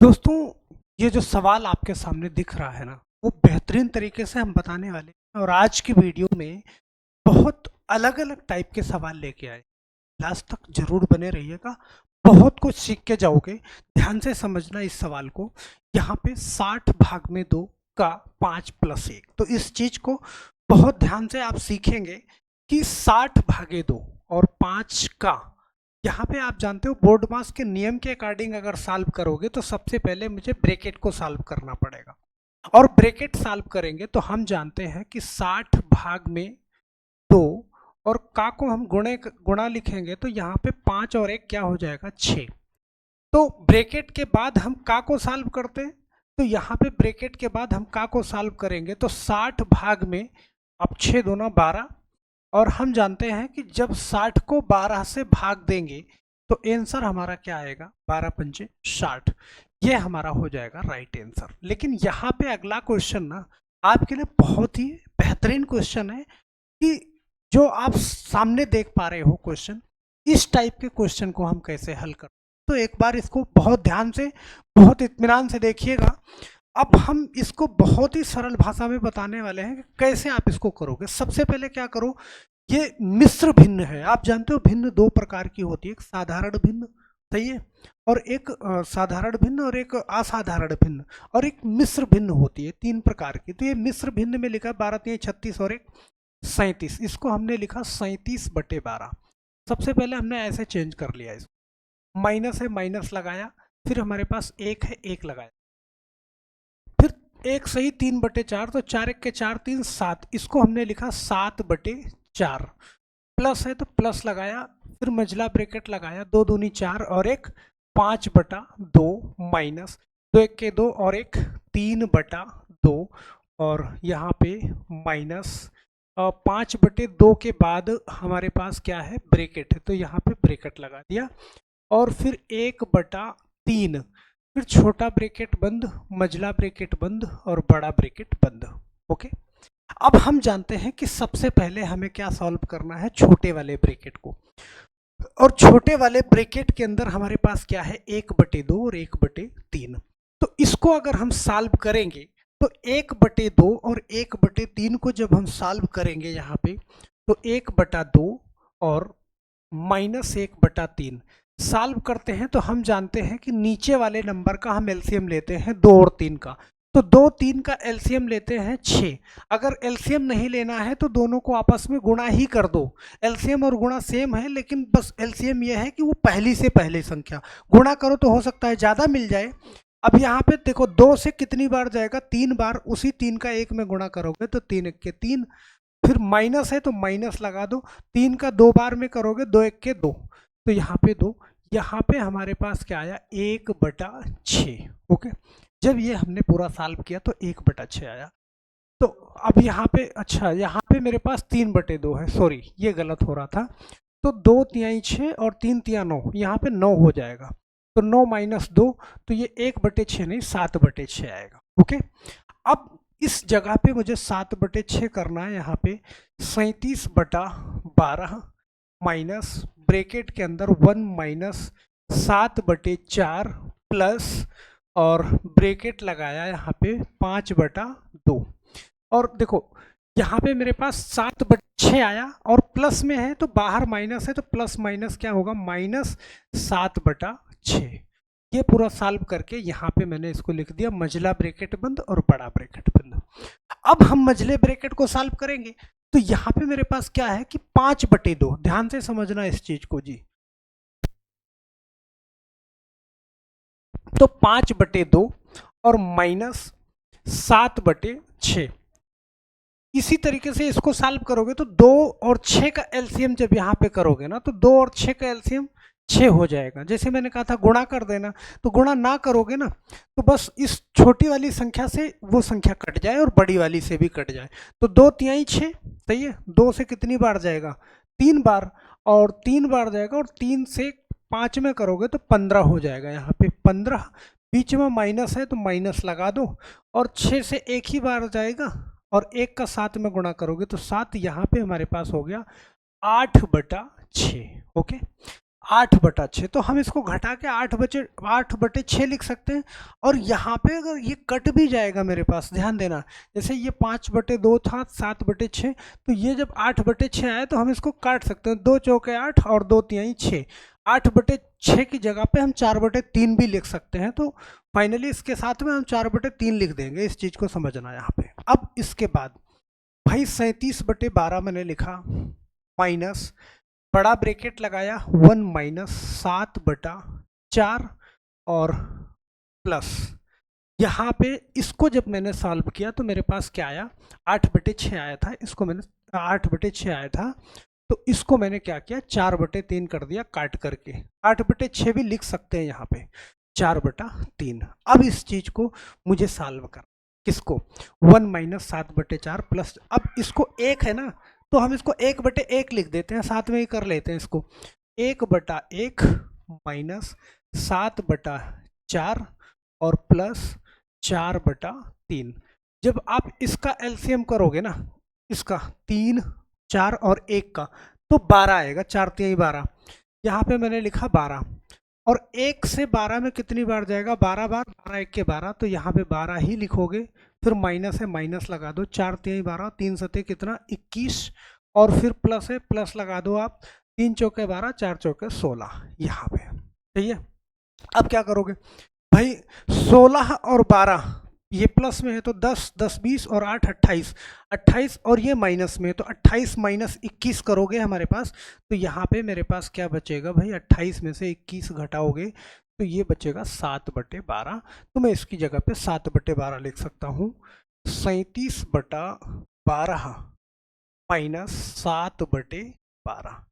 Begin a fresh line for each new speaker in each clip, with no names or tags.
दोस्तों, ये जो सवाल आपके सामने दिख रहा है ना, वो बेहतरीन तरीके से हम बताने वाले हैं और आज की वीडियो में बहुत अलग-अलग टाइप के सवाल लेके आए। लास्ट तक जरूर बने रहिएगा, बहुत कुछ सीख के जाओगे। ध्यान से समझना इस सवाल को। यहाँ पे 60 भाग में 2 का 5 + 1, तो इस चीज को बहुत ध्यान से आप सीखेंगे कि 60 भागे 2 और 5 का, यहाँ पे आप जानते हो बोर्ड मास के नियम के अकॉर्डिंग अगर सॉल्व करोगे तो सबसे पहले मुझे ब्रैकेट को सॉल्व करना पड़ेगा, और ब्रैकेट सॉल्व करेंगे तो हम जानते हैं कि 60 भाग में 2 और का को हम गुणा लिखेंगे तो यहाँ पे 5 और 1 क्या हो जाएगा, 6। तो ब्रैकेट के बाद हम का को सॉल्व करते हैं, तो यहाँ पे ब्रैकेट के बाद हम का को सॉल्व करेंगे तो 60 भाग में, अब 6 दूना 12, और हम जानते हैं कि जब 60 को 12 से भाग देंगे तो आंसर हमारा क्या आएगा, 12 पंचे 60। ये हमारा हो जाएगा राइट आंसर। लेकिन यहाँ पे अगला क्वेश्चन ना आपके लिए बहुत ही बेहतरीन क्वेश्चन है कि जो आप सामने देख पा रहे हो क्वेश्चन, इस टाइप के क्वेश्चन को हम कैसे हल कर। तो एक बार इसको बहुत ध्यान से, बहुत इत्मीनान से देखिएगा। अब हम इसको बहुत ही सरल भाषा में बताने वाले हैं कि कैसे आप इसको करोगे। सबसे पहले क्या करो, ये मिश्र भिन्न है। आप जानते हो भिन्न दो प्रकार की होती है, एक साधारण भिन्न, सही है, और एक साधारण भिन्न, और एक असाधारण भिन्न, और एक मिश्र भिन्न होती है, 3 प्रकार की। तो ये मिश्र भिन्न में लिखा 12 3 36 और 1 37। इसको हमने लिखा 37/12। सबसे पहले हमने ऐसे चेंज कर लिया, इसको माइनस है माइनस लगाया, फिर हमारे पास 1 है 1 लगाया, फिर 1 सही 3/4, तो 4 1 के 4 3 7, इसको हमने लिखा 7/4। प्लस है तो प्लस लगाया, फिर मझला ब्रैकेट लगाया, 2 दूनी 4 और 1 5/2, माइनस 2 1 के 2 और 1 3/2, और यहाँ पे माइनस 5/2 के बाद हमारे पास क्या है, ब्रैकेट है, तो यहाँ पे ब्रैकेट लगा दिया, और फिर 1/3, फिर छोटा ब्रैकेट बंद, मझला ब्रैकेट बंद और बड़ा ब्रैकेट बंद। ओके, अब हम जानते हैं कि सबसे पहले हमें क्या सॉल्व करना है, छोटे वाले ब्रैकेट को। और छोटे वाले ब्रैकेट के अंदर हमारे पास क्या है, 1/2 और 1/3। तो इसको अगर हम सॉल्व करेंगे तो 1/2 और 1/3 को जब हम सॉल्व करेंगे यहाँ पे, तो 1/2 और -1/3 सॉल्व करते हैं, तो हम जानते हैं कि नीचे वाले नंबर का हम एलसीएम लेते हैं 2 और 3 का, तो 2 3 का एलसीएम लेते हैं 6। अगर एलसीएम नहीं लेना है तो दोनों को आपस में गुणा ही कर दो। एलसीएम और गुणा सेम है, लेकिन बस एलसीएम यह है कि वो पहली से पहली संख्या, गुणा करो तो हो सकता है ज़्यादा मिल जाए। अब यहाँ पे देखो 2 से कितनी बार जाएगा, 3 बार, उसी 3 का 1 में गुणा करोगे तो 3 1 के 3, फिर माइनस है तो माइनस लगा दो, 3 का 2 बार में करोगे 2 1 के 2, तो यहाँ पे 2, यहाँ पे हमारे पास क्या आया, 1/6। ओके, जब ये हमने पूरा सॉल्व किया तो 1/6 आया। तो अब यहाँ पे, अच्छा यहाँ पे मेरे पास 3/2 है, सॉरी ये गलत हो रहा था, तो 2 तिहाई 6 और 3 तिहाई 9, यहाँ पे 9 हो जाएगा, तो 9 - 2, तो ये 1/6 नहीं 7/6 आएगा। ओके, अब इस जगह पे मुझे 7/6 करना है, यहाँ पे 37/12 माइनस ब्रैकेट के अंदर 1 - 7/4 प्लस, और ब्रैकेट लगाया यहाँ पे 5/2, और देखो यहाँ पे मेरे पास 7/6 आया, और प्लस में है तो बाहर माइनस है, तो प्लस माइनस क्या होगा, -7/6। ये पूरा सॉल्व करके यहाँ पे मैंने इसको लिख दिया मझला ब्रैकेट बंद और बड़ा ब्रैकेट बंद। अब हम मझले ब्रैकेट को सॉल्व करेंगे, तो यहाँ पे मेरे पास क्या है कि 5/2, ध्यान से समझना इस चीज को जी, तो 5/2 और -7/6। इसी तरीके से इसको सॉल्व करोगे तो 2 और 6 का एलसीएम जब यहाँ पे करोगे ना, तो 2 और 6 का एलसीएम 6 हो जाएगा। जैसे मैंने कहा था गुणा कर देना, तो गुणा ना करोगे ना तो बस इस छोटी वाली संख्या से वो संख्या कट जाए और बड़ी वाली से भी कट जाए, तो 2 तिहाई 6, सही है, 2 से कितनी बार जाएगा, 3 बार, और 3 बार जाएगा, और 3 से 5 में करोगे तो 15 हो जाएगा, यहाँ पे 15, बीच में माइनस है तो माइनस लगा दो, और 6 से एक ही बार जाएगा, और 1 का 7 में गुणा करोगे तो 7, यहाँ पे हमारे पास हो गया 8/6। ओके, 8/6, तो हम इसको घटा के 8/6 लिख सकते हैं। और यहाँ पे अगर ये कट भी जाएगा मेरे पास, ध्यान देना, जैसे ये 5/2 था 7/6, तो ये जब 8/6 आया तो हम इसको काट सकते हैं, 2 चौके 8 और 2 तिहाई 6, 8/6 की जगह पे हम 4/3 भी लिख सकते हैं। तो फाइनली इसके साथ में हम 4/3 लिख देंगे, इस चीज़ को समझना यहाँ पे। अब इसके बाद भाई 37/12 मैंने लिखा, माइनस बड़ा ब्रैकेट लगाया 1 माइनस 7/4 और प्लस, यहाँ पे इसको जब मैंने सॉल्व किया तो मेरे पास क्या आया, 8/6 आया था, इसको मैंने 8/6 आया था, तो इसको मैंने क्या किया 4/3 कर दिया काट करके। 8/6 भी लिख सकते हैं यहाँ पे, 4/3। अब इस चीज को मुझे सॉल्व कर, किसको, 1 माइनस 7/4 प्लस, अब इसको 1 है ना, तो हम इसको 1/1 लिख देते हैं, साथ में ही कर लेते हैं इसको, 1/1 माइनस 7/4 और प्लस 4/3। जब आप इसका एलसीएम करोगे ना, इसका 3, 4 और 1 का, तो 12 आएगा, 4 तिहाई 12, यहाँ पे मैंने लिखा 12, और 1 से 12 में कितनी बार जाएगा, 12 बार, 12 1 के 12, तो यहाँ पे 12 ही लिखोगे, फिर माइनस है माइनस लगा दो, 4 तिहाई 12, 3 सते कितना 21, और फिर प्लस है प्लस लगा दो आप, 3 चौके 12, 4 चौके 16, यहाँ पे सही है। अब क्या करोगे भाई, 16 और 12 ये प्लस में है तो 10, 10 20 और 8 28, 28 और ये माइनस में है तो 28 माइनस 21 करोगे हमारे पास, तो यहाँ पे मेरे पास क्या बचेगा भाई, 28 में से 21 घटाओगे तो ये बचेगा 7/12, तो मैं इसकी जगह पे 7/12 लिख सकता हूँ, 37/12 माइनस 7/12,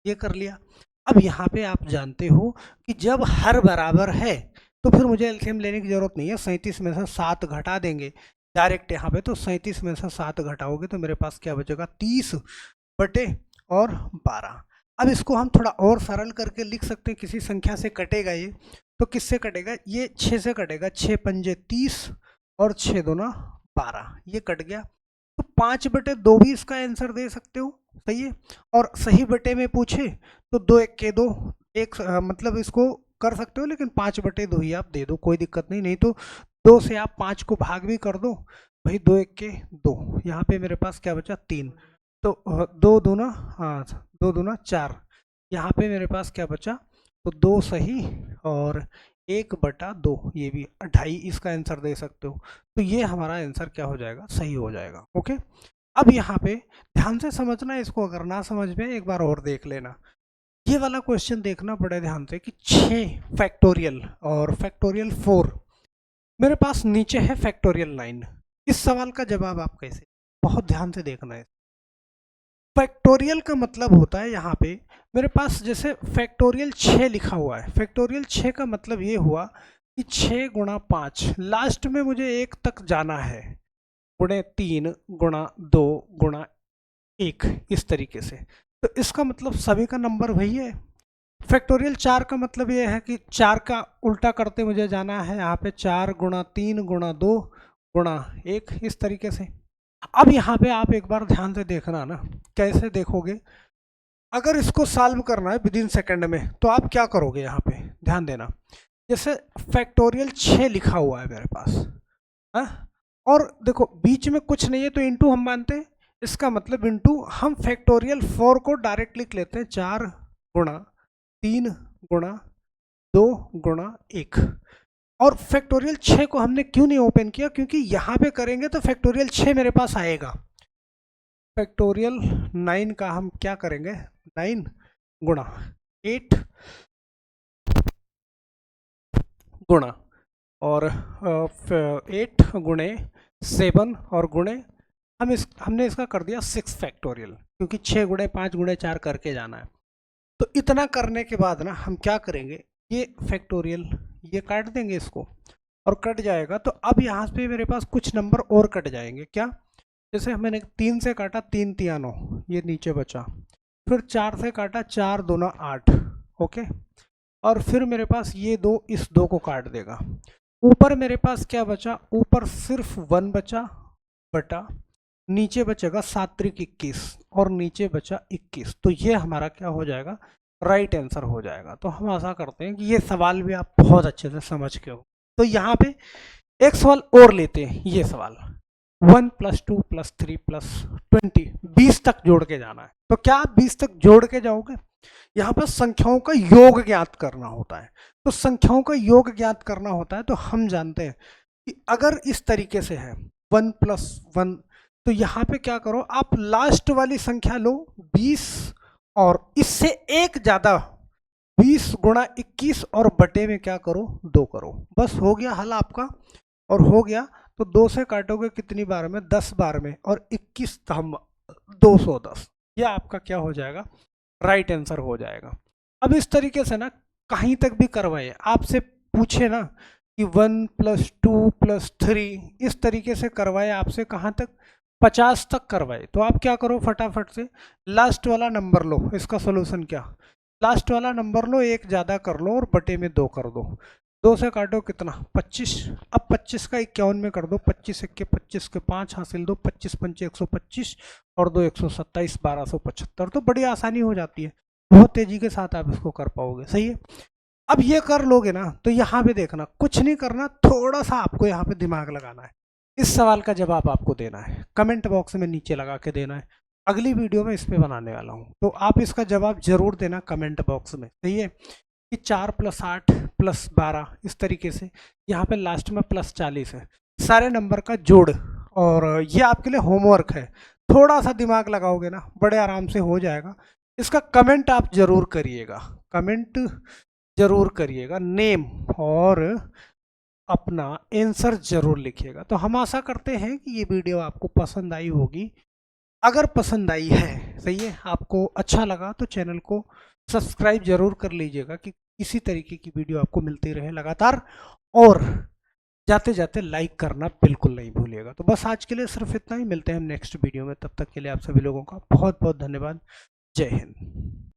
ये कर लिया। अब यहाँ पे आप जानते हो कि जब हर बराबर है तो फिर मुझे एलसीएम लेने की जरूरत नहीं है, 37 में से 7 घटा देंगे डायरेक्ट यहाँ पे, तो 37 में से 7 घटाओगे तो मेरे पास क्या बचेगा, 30/12। अब इसको हम थोड़ा और सरल करके लिख सकते हैं, किसी संख्या से कटेगा ये, तो किससे कटेगा, ये 6 से कटेगा, 6 पंजे 30 और 6 दूना 12, ये कट गया, तो 5/2 भी इसका आंसर दे सकते हो, सही है। और सही बटे में पूछे तो 2 1 के 2, एक मतलब इसको कर सकते हो, लेकिन 5/2 ही आप दे दो, कोई दिक्कत नहीं, नहीं तो 2 से आप 5 को भाग भी कर दो भाई, 2 1 के 2, यहाँ पे मेरे पास क्या बचा 3, तो 2 दूना, हाँ 2 दूना 4, यहाँ पे मेरे पास क्या बचा, तो 2 सही और 1/2, ये भी 2.5 इसका आंसर दे सकते हो, तो ये हमारा आंसर क्या हो जाएगा, सही हो जाएगा। ओके, अब यहाँ पे ध्यान से समझना, इसको अगर ना समझ में एक बार और देख लेना, ये वाला क्वेश्चन देखना बड़े ध्यान से कि 6 फैक्टोरियल और फैक्टोरियल 4, मेरे पास नीचे है फैक्टोरियल 9, इस सवाल का जवाब आप कैसे, बहुत ध्यान से देखना है। फैक्टोरियल का मतलब होता है यहाँ पे मेरे पास, जैसे फैक्टोरियल 6 लिखा हुआ है, फैक्टोरियल 6 का मतलब ये हुआ कि 6 गुणा 5, लास्ट में मुझे 1 तक जाना है, गुणे 3 गुणा 2 गुणा 1, इस तरीके से, तो इसका मतलब सभी का नंबर वही है। फैक्टोरियल 4 का मतलब ये है कि 4 का उल्टा करते मुझे जाना है, यहाँ पे 4 गुणा 3 गुणा 2 गुणा 1, इस तरीके से। अब यहाँ पे आप एक बार ध्यान से देखना ना, कैसे देखोगे, अगर इसको सॉल्व करना है विद इन सेकेंड में, तो आप क्या करोगे, यहाँ पे ध्यान देना, जैसे फैक्टोरियल 6 लिखा हुआ है मेरे पास, है, और देखो बीच में कुछ नहीं है तो इंटू हम मानते हैं, इसका मतलब इंटू, हम फैक्टोरियल 4 को डायरेक्ट लिख लेते हैं, 4 गुणा 3 गुणा 2 गुणा 1, और फैक्टोरियल 6 को हमने क्यों नहीं ओपन किया, क्योंकि यहाँ पे करेंगे तो फैक्टोरियल 6 मेरे पास आएगा। फैक्टोरियल 9 का हम क्या करेंगे, 9 गुणा 8 गुणा और 8 गुणे 7 और गुणे, हमने इसका कर दिया 6 फैक्टोरियल, क्योंकि 6 गुणे 5 गुणे 4 करके जाना है। तो इतना करने के बाद ना हम क्या करेंगे, ये फैक्टोरियल ये काट देंगे इसको, और कट जाएगा, तो अब यहाँ पे मेरे पास कुछ नंबर और कट जाएंगे, क्या, जैसे मैंने 3 से काटा 3 तिया 9, ये नीचे बचा, फिर 4 से काटा 4 दूना 8, ओके, और फिर मेरे पास ये 2 इस 2 को काट देगा, ऊपर मेरे पास क्या बचा, ऊपर सिर्फ 1 बचा, बटा नीचे बचेगा 7 त्रिक 21 और नीचे बचा 21, तो ये हमारा क्या हो जाएगा, राइट आंसर हो जाएगा। तो हम आशा करते हैं कि ये सवाल भी आप बहुत अच्छे से समझ के हो। तो यहाँ पे एक सवाल और लेते हैं, ये सवाल 1 + 2 + 3 + 20, 20 तक जोड़ के जाना है। तो क्या आप 20 तक जोड़ के जाओगे? यहाँ पर संख्याओं का योग ज्ञात करना होता है। तो संख्याओं का योग ज्ञात करना होता है तो हम जानते हैं कि अगर इस तरीके से है 1 + 1, तो यहाँ पे क्या करो, आप लास्ट वाली संख्या लो 20 और इससे एक ज्यादा 20 × 21 और बटे में क्या करो, 2 करो। बस हो गया हल आपका। और हो गया तो 2 से काटोगे कितनी बार में, 10 बार में, और 21 हम 210। यह आपका क्या हो जाएगा, राइट आंसर हो जाएगा। अब इस तरीके से ना कहीं तक भी करवाए, आपसे पूछे ना कि 1 + 2 + 3, इस तरीके से करवाए आपसे, कहाँ तक, 50 तक करवाए, तो आप क्या करो, फटाफट से लास्ट वाला नंबर लो। इसका सोल्यूशन क्या, लास्ट वाला नंबर लो, एक ज़्यादा कर लो और बटे में 2 कर दो। 2 से काटो कितना, 25। अब 25 का 51 में कर दो, 25 × 25 के 5 हासिल दो, 25 × 5 125 और 2 127, 1275। तो बड़ी आसानी हो जाती है, बहुत तेजी के साथ आप इसको कर पाओगे। सही है। अब ये कर लोगे ना तो यहाँ पे देखना, कुछ नहीं करना, थोड़ा सा आपको यहाँ पे दिमाग लगाना है। इस सवाल का जवाब आपको देना है, कमेंट बॉक्स में नीचे लगा के देना है। अगली वीडियो में इस पे बनाने वाला हूँ, तो आप इसका जवाब जरूर देना कमेंट बॉक्स में। सही है कि 4 + 8 + 12, इस तरीके से यहाँ पे लास्ट में +40 है, सारे नंबर का जोड़। और ये आपके लिए होमवर्क है, थोड़ा सा दिमाग लगाओगे ना बड़े आराम से हो जाएगा। इसका कमेंट आप जरूर करिएगा, कमेंट जरूर करिएगा, नेम और अपना आंसर जरूर लिखिएगा। तो हम आशा करते हैं कि ये वीडियो आपको पसंद आई होगी। अगर पसंद आई है, सही है, आपको अच्छा लगा तो चैनल को सब्सक्राइब जरूर कर लीजिएगा कि इसी तरीके की वीडियो आपको मिलती रहे लगातार। और जाते जाते लाइक करना बिल्कुल नहीं भूलिएगा। तो बस आज के लिए सिर्फ इतना ही, मिलते हैं हम नेक्स्ट वीडियो में। तब तक के लिए आप सभी लोगों का बहुत बहुत धन्यवाद। जय हिंद।